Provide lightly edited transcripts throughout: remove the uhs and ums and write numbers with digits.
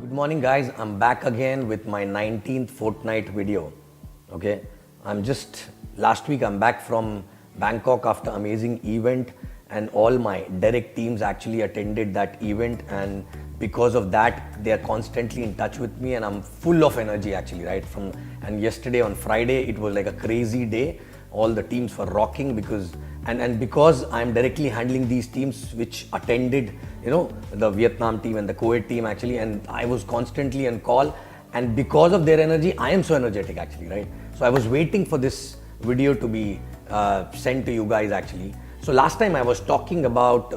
Good morning, guys. I'm back again with my 19th fortnight video. Okay, last week I'm back from Bangkok after amazing event, and all my direct teams actually attended that event, and because of that they are constantly in touch with me and I'm full of energy actually, right? And yesterday on Friday it was like a crazy day. All the teams were rocking because I'm directly handling these teams which attended, the Vietnam team and the Kuwait team actually, and I was constantly on call, and because of their energy I am so energetic actually, right? So I was waiting for this video to be sent to you guys actually. So last time I was talking about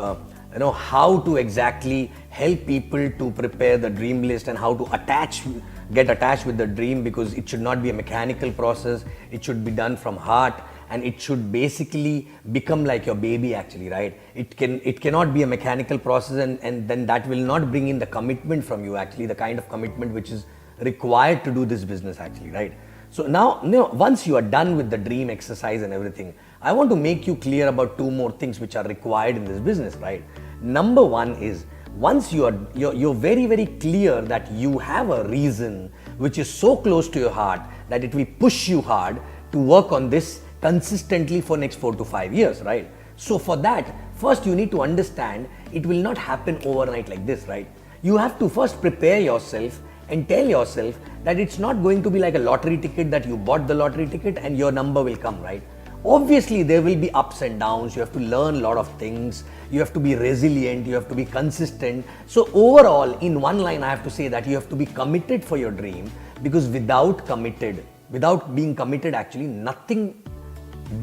how to exactly help people to prepare the dream list and how to get attached with the dream, because it should not be a mechanical process. It should be done from heart, and it should basically become like your baby actually, right? It cannot be a mechanical process, and then that will not bring in the commitment from you actually, the kind of commitment which is required to do this business actually, right? So now, once you are done with the dream exercise and everything, I want to make you clear about two more things which are required in this business, right? Number one is, once you're very, very clear that you have a reason which is so close to your heart that it will push you hard to work on this consistently for next 4 to 5 years, right? So for that, first you need to understand it will not happen overnight like this, right? You have to first prepare yourself and tell yourself that it's not going to be like a lottery ticket, that you bought the lottery ticket and your number will come, right? Obviously there will be ups and downs. You have to learn a lot of things. You have to be resilient. You have to be consistent. So overall, in one line, I have to say that you have to be committed for your dream, because without being committed actually, nothing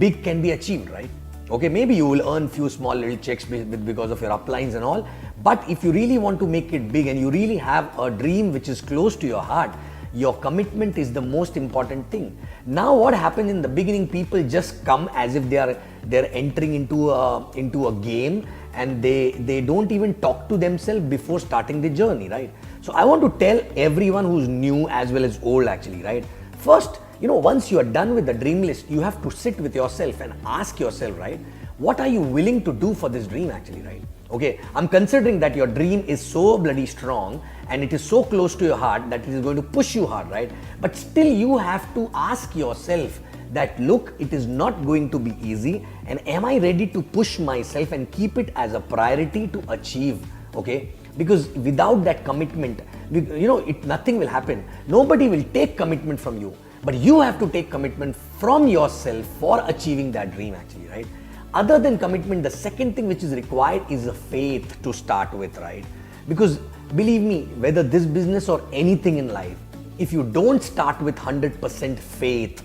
big can be achieved, right? Okay, maybe you will earn few small little checks because of your uplines and all, but if you really want to make it big and you really have a dream which is close to your heart, your commitment is the most important thing. Now what happens in the beginning, people just come as if they're entering into a game, and they don't even talk to themselves before starting the journey, right? So I want to tell everyone who's new as well as old actually, right? First, once you are done with the dream list, you have to sit with yourself and ask yourself, right? What are you willing to do for this dream actually, right? Okay, I'm considering that your dream is so bloody strong and it is so close to your heart that it is going to push you hard, right? But still you have to ask yourself that, look, it is not going to be easy, and am I ready to push myself and keep it as a priority to achieve, okay? Because without that commitment, nothing will happen. Nobody will take commitment from you, but you have to take commitment from yourself for achieving that dream actually, right? Other than commitment, the second thing which is required is a faith to start with, right? Because believe me, whether this business or anything in life, if you don't start with 100% faith,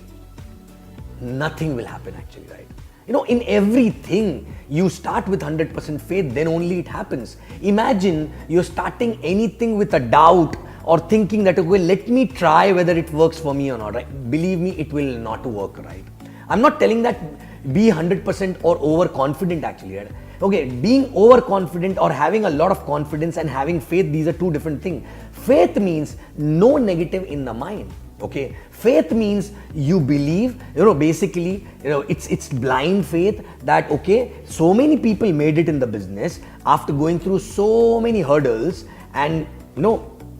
nothing will happen actually, right? In everything, you start with 100% faith, then only it happens. Imagine you're starting anything with a doubt or thinking that, okay, let me try whether it works for me or not, right? Believe me, it will not work, right? I'm not telling that be 100% or overconfident actually, right? Okay, being overconfident or having a lot of confidence and having faith, these are two different things. Faith means no negative in the mind. Okay, faith means you believe, basically, it's blind faith that, okay, so many people made it in the business after going through so many hurdles, and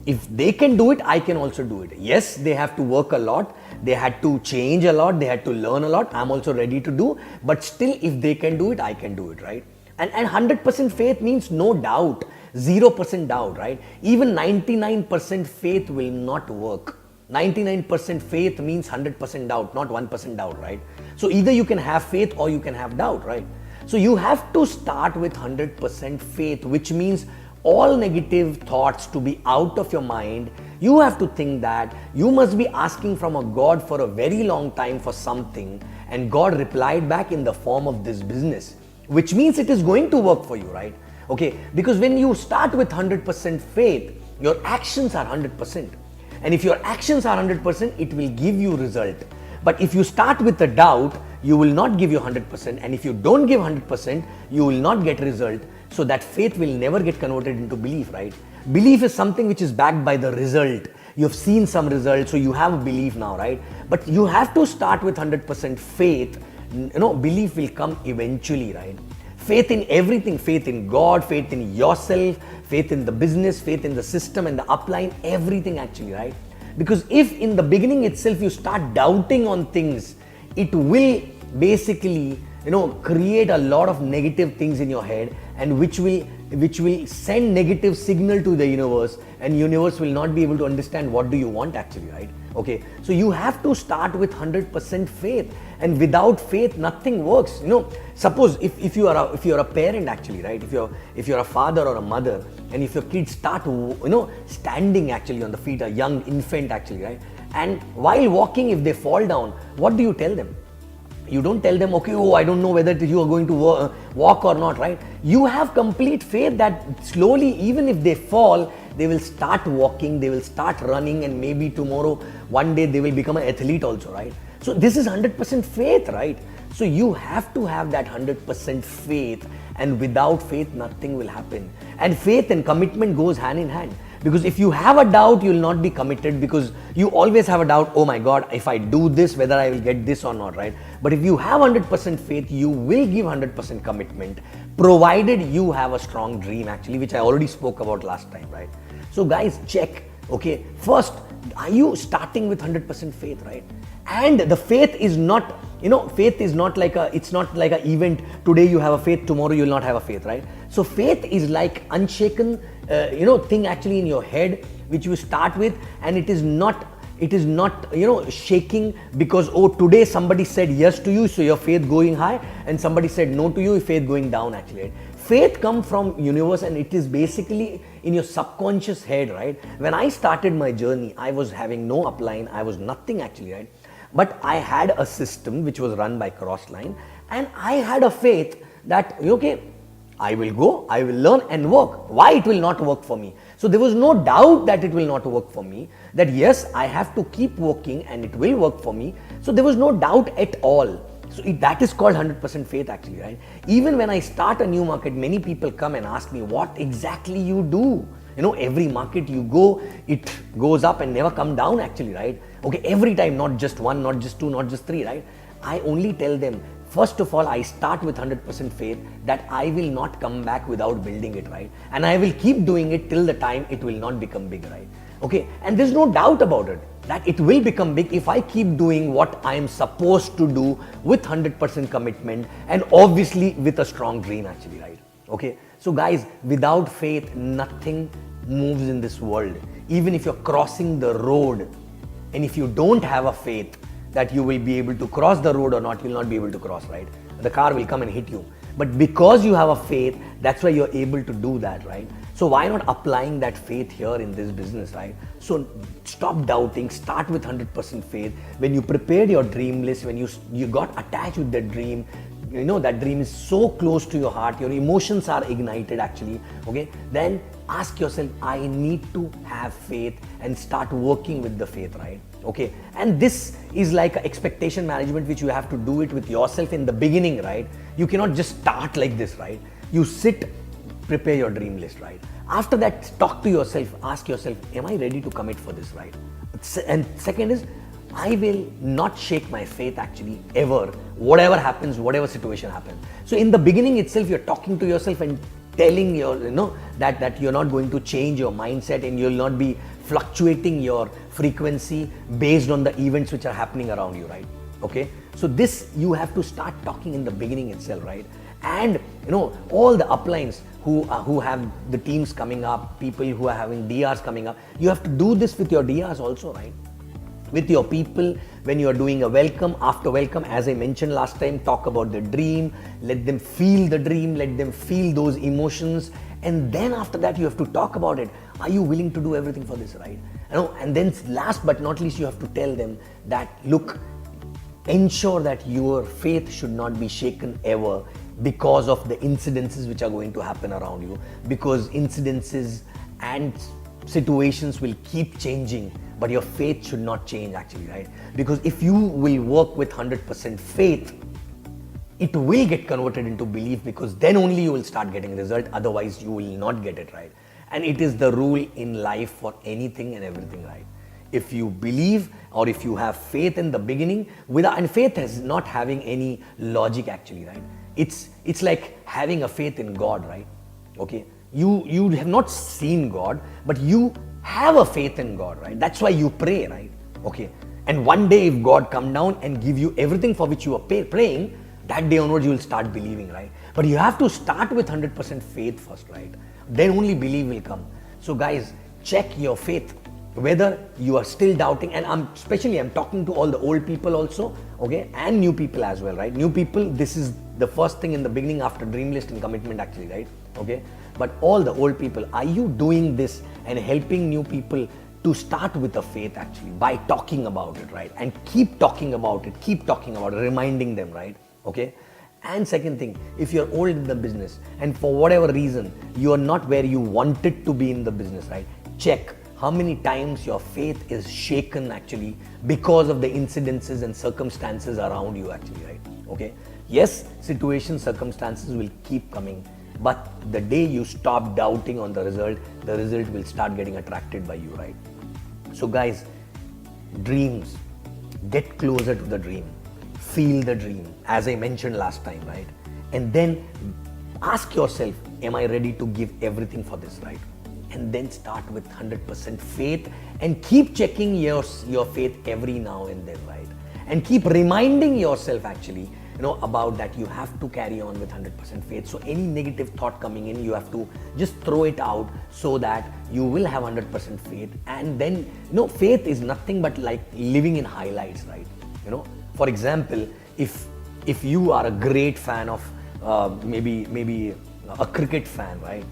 if they can do it, I can also do it. Yes, they have to work a lot, they had to change a lot, they had to learn a lot. I'm also ready to do, but still, if they can do it, I can do it, right? And 100% faith means no doubt, 0% doubt, right? Even 99% faith will not work. 99% faith means 100% doubt, not 1% doubt, right? So either you can have faith or you can have doubt, right? So you have to start with 100% faith, which means all negative thoughts to be out of your mind. You have to think that you must be asking from a God for a very long time for something, and God replied back in the form of this business, which means it is going to work for you, right? Okay, because when you start with 100% faith, your actions are 100%. And if your actions are 100%, it will give you result. But if you start with a doubt, you will not give you 100%. And if you don't give 100%, you will not get result. So that faith will never get converted into belief, right? Belief is something which is backed by the result. You've seen some result, so you have a belief now, right? But you have to start with 100% faith. Belief will come eventually, right? Faith in everything, faith in God, faith in yourself, faith in the business, faith in the system and the upline, everything actually, right? Because if in the beginning itself you start doubting on things, it will basically, create a lot of negative things in your head, and which will send negative signal to the universe, and universe will not be able to understand what do you want actually, right? Okay, so you have to start with 100% faith, and without faith nothing works. Suppose if you are a parent actually, right? If you're a father or a mother, and if your kids start standing actually on the feet, a young infant actually, right? And while walking, if they fall down, what do you tell them? You don't tell them, okay, I don't know whether you are going to walk or not, right? You have complete faith that slowly, even if they fall, they will start walking, they will start running, and maybe tomorrow, one day they will become an athlete also, right? So this is 100% faith, right? So you have to have that 100% faith, and without faith, nothing will happen. And faith and commitment goes hand in hand. Because if you have a doubt, you will not be committed, because you always have a doubt, oh my God, if I do this, whether I will get this or not, right? But if you have 100% faith, you will give 100% commitment, provided you have a strong dream actually, which I already spoke about last time, right? So guys, check, okay, first, are you starting with 100% faith, right? And the faith is not, faith is not like it's not like an event, today you have a faith, tomorrow you will not have a faith, right? So faith is like unshaken, thing actually in your head, which you start with, and it is not, shaking because, today somebody said yes to you, so your faith going high, and somebody said no to you, your faith going down actually, right? Faith comes from universe, and it is basically in your subconscious head, right? When I started my journey, I was having no upline, I was nothing actually, right? But I had a system which was run by Crossline, and I had a faith that, okay, I will go, I will learn and work. Why it will not work for me? So there was no doubt that it will not work for me, that yes, I have to keep working and it will work for me. So there was no doubt at all. So that is called 100% faith actually, right? Even when I start a new market, many people come and ask me, what exactly you do? Every market you go, it goes up and never come down actually, right? Okay, every time, not just one, not just two, not just three, right? I only tell them, first of all, I start with 100% faith that I will not come back without building it, right? And I will keep doing it till the time it will not become big, right? Okay, and there's no doubt about it that it will become big if I keep doing what I am supposed to do with 100% commitment, and obviously with a strong dream actually, right? Okay, so guys, without faith, nothing moves in this world. Even if you're crossing the road, and if you don't have a faith that you will be able to cross the road or not, you'll not be able to cross, right? The car will come and hit you. But because you have a faith, that's why you're able to do that, right? So why not applying that faith here in this business, right? So stop doubting, start with 100% faith. When you prepared your dream list, when you got attached with the dream, that dream is so close to your heart, your emotions are ignited actually, okay? Then ask yourself, I need to have faith, and start working with the faith, right? Okay, and this is like expectation management, which you have to do it with yourself in the beginning, right? You cannot just start like this, right? You sit, prepare your dream list, right? After that, talk to yourself, ask yourself, am I ready to commit for this, right? And second is, I will not shake my faith actually ever, whatever happens, whatever situation happens. So in the beginning itself, you're talking to yourself and telling that you're not going to change your mindset, and you'll not be fluctuating your frequency based on the events which are happening around you, right? Okay, so this you have to start talking in the beginning itself, right? And all the uplines who have the teams coming up, people who are having DRs coming up, you have to do this with your DRs also, right? With your people, when you are doing a welcome, after welcome, as I mentioned last time, talk about the dream, let them feel the dream, let them feel those emotions, and then after that you have to talk about it. Are you willing to do everything for this, right? And then last but not least, you have to tell them that, look, ensure that your faith should not be shaken ever because of the incidences which are going to happen around you, because incidences and situations will keep changing, but your faith should not change actually, right? Because if you will work with 100% faith, it will get converted into belief, because then only you will start getting result, otherwise you will not get it, right? And it is the rule in life for anything and everything, right? If you believe, or if you have faith in the beginning, and faith is not having any logic actually, right? it's like having a faith in God, right? Okay, you have not seen God, but you have a faith in God, right? That's why you pray, right? Okay, and one day if God come down and give you everything for which you are praying, that day onwards you will start believing, right? But you have to start with 100% faith first, right? Then only belief will come. So guys, check your faith, whether you are still doubting. And I'm talking to all the old people also, okay, and new people as well, right? New people, this is the first thing in the beginning after dream list and commitment actually, right? Okay, but all the old people, are you doing this and helping new people to start with a faith actually by talking about it, right? And keep talking about it, reminding them, right? Okay. And second thing, if you're old in the business and for whatever reason you are not where you wanted to be in the business, right? Check how many times your faith is shaken actually because of the incidences and circumstances around you actually, right? Okay. Yes, situations, circumstances will keep coming, but the day you stop doubting on the result will start getting attracted by you, right? So guys, dreams, get closer to the dream. Feel the dream, as I mentioned last time, right? And then ask yourself, am I ready to give everything for this, right? And then start with 100% faith and keep checking your faith every now and then, right? And keep reminding yourself actually, about that you have to carry on with 100% faith. So any negative thought coming in, you have to just throw it out so that you will have 100% faith. And then, faith is nothing but like living in highlights, right? For example, if you are a great fan of maybe a cricket fan, right?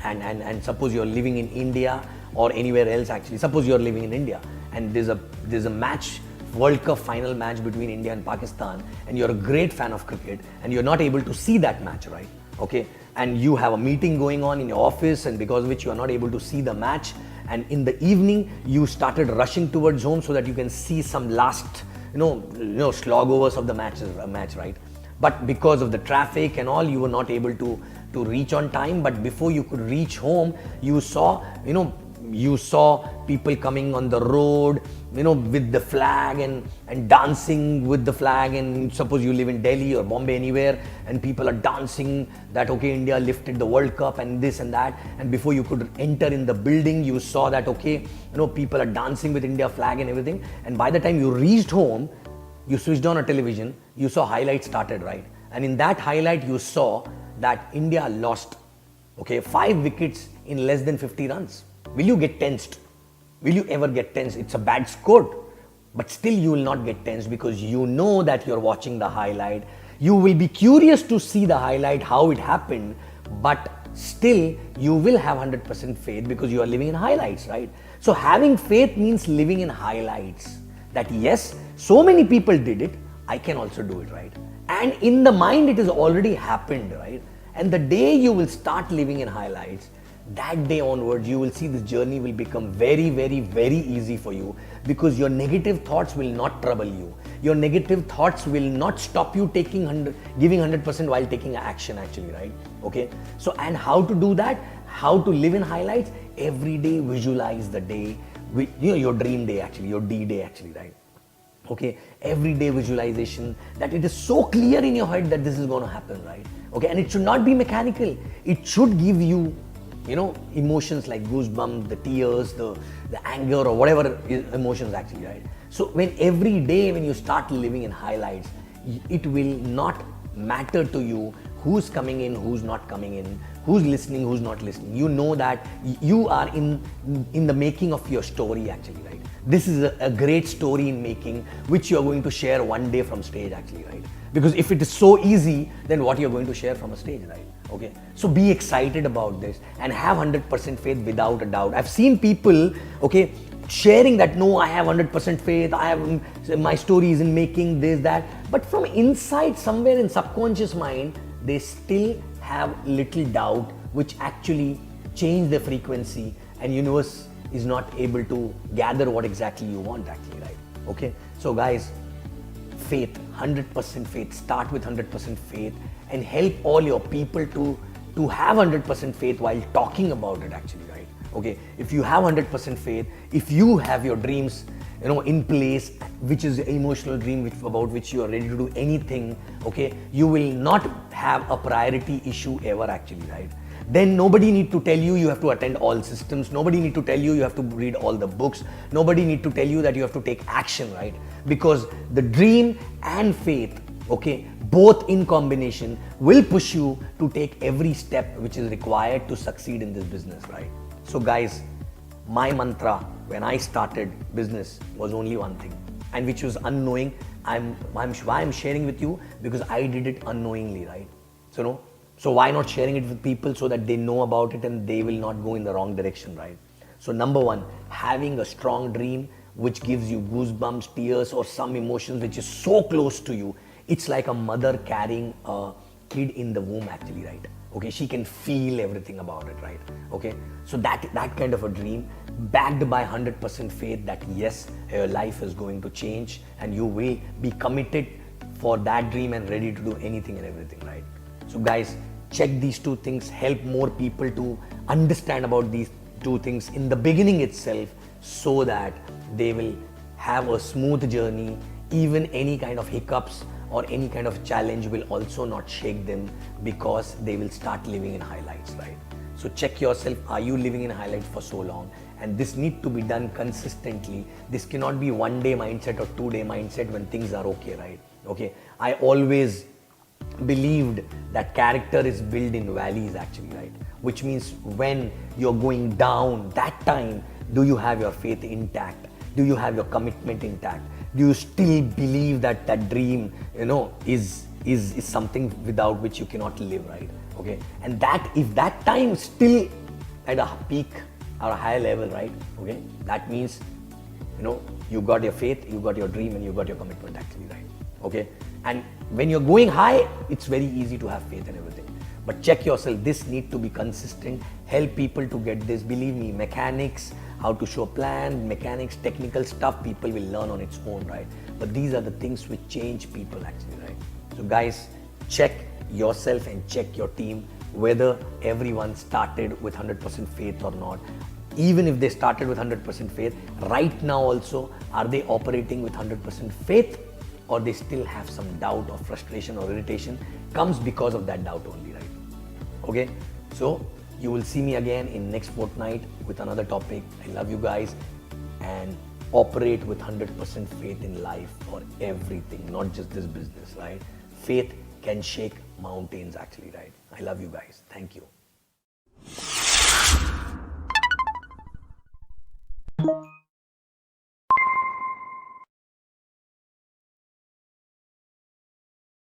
And suppose you're living in India or anywhere else actually. Suppose you're living in India and there's a match, World Cup final match between India and Pakistan, and you're a great fan of cricket and you're not able to see that match, right? Okay, and you have a meeting going on in your office, and because of which you are not able to see the match, and in the evening you started rushing towards home so that you can see some last slog overs of the match, right? But because of the traffic and all, you were not able to reach on time. But before you could reach home, you saw people coming on the road, with the flag and dancing with the flag. And suppose you live in Delhi or Bombay, anywhere, and people are dancing that, okay, India lifted the World Cup and this and that. And before you could enter in the building, you saw that, okay, people are dancing with India flag and everything. And by the time you reached home, you switched on a television, you saw highlights started, right? And in that highlight, you saw that India lost, okay, 5 wickets in less than 50 runs. Will you get tensed? Will you ever get tensed? It's a bad score, but still you will not get tensed because you know that you're watching the highlight. You will be curious to see the highlight, how it happened, but still you will have 100% faith because you are living in highlights, right? So having faith means living in highlights. That yes, so many people did it, I can also do it, right? And in the mind it has already happened, right? And the day you will start living in highlights, that day onwards you will see this journey will become very, very, very easy for you, because your negative thoughts will not trouble you. Your negative thoughts will not stop you giving 100% while taking action actually, right? Okay. So, and how to do that? How to live in highlights? Every day visualize the day, your dream day actually, your D-day actually, right? Okay, everyday visualization, that it is so clear in your head that this is going to happen, right? Okay, and it should not be mechanical. It should give you, emotions like goosebumps, the tears, the anger, or whatever emotions actually, right? So when every day when you start living in highlights, it will not matter to you who's coming in, who's not coming in, who's listening, who's not listening. You know that you are in the making of your story actually, right? This is a great story in making, which you're going to share one day from stage actually, right? Because if it is so easy, then what you're going to share from a stage, right? Okay, so be excited about this and have 100% faith without a doubt. I've seen people, okay, sharing that, no, I have 100% faith, my story is in making this, that, but from inside, somewhere in subconscious mind, they still have little doubt, which actually change the frequency, and universe is not able to gather what exactly you want actually, right? Okay, so guys, faith, 100% faith, start with 100% faith and help all your people to have 100% faith while talking about it actually, right? Okay, if you have 100% faith, if you have your dreams, in place, which is emotional dream about which you are ready to do anything, okay, you will not have a priority issue ever actually, right? Then nobody need to tell you you have to attend all systems, nobody need to tell you you have to read all the books, nobody need to tell you that you have to take action, right? Because the dream and faith, okay, both in combination will push you to take every step which is required to succeed in this business, right? So guys, my mantra when I started business was only one thing, and which was unknowing. Why I'm sharing with you, because I did it unknowingly, right? So why not sharing it with people so that they know about it and they will not go in the wrong direction, right? So number one, having a strong dream which gives you goosebumps, tears, or some emotions which is so close to you. It's like a mother carrying a kid in the womb actually, right? Okay, she can feel everything about it, right? Okay, so that kind of a dream backed by 100% faith that yes, your life is going to change and you will be committed for that dream and ready to do anything and everything, right? So guys, check these two things, help more people to understand about these two things in the beginning itself, so that they will have a smooth journey. Even any kind of hiccups or any kind of challenge will also not shake them, because they will start living in highlights, right? So check yourself, are you living in highlights for so long? And this need to be done consistently. This cannot be 1 day mindset or 2 day mindset when things are okay, right? Okay, I always believed that character is built in valleys actually, right? Which means when you're going down, that time, do you have your faith intact? Do you have your commitment intact? Do you still believe that that dream, is something without which you cannot live, right? Okay, and that if that time still at a peak or a higher level, right? Okay, that means you got your faith, you got your dream, and you got your commitment actually, right? Okay, and when you're going high, it's very easy to have faith and everything. But check yourself, this need to be consistent, help people to get this. Believe me, mechanics, how to show plan, mechanics, technical stuff, people will learn on its own, right? But these are the things which change people actually, right? So guys, check yourself and check your team, whether everyone started with 100% faith or not. Even if they started with 100% faith, right now also, are they operating with 100% faith? Or they still have some doubt or frustration or irritation, comes because of that doubt only, right? Okay, so you will see me again in next fortnight with another topic. I love you guys, and operate with 100% faith in life for everything, not just this business, right? Faith can shake mountains actually, right? I love you guys. Thank you.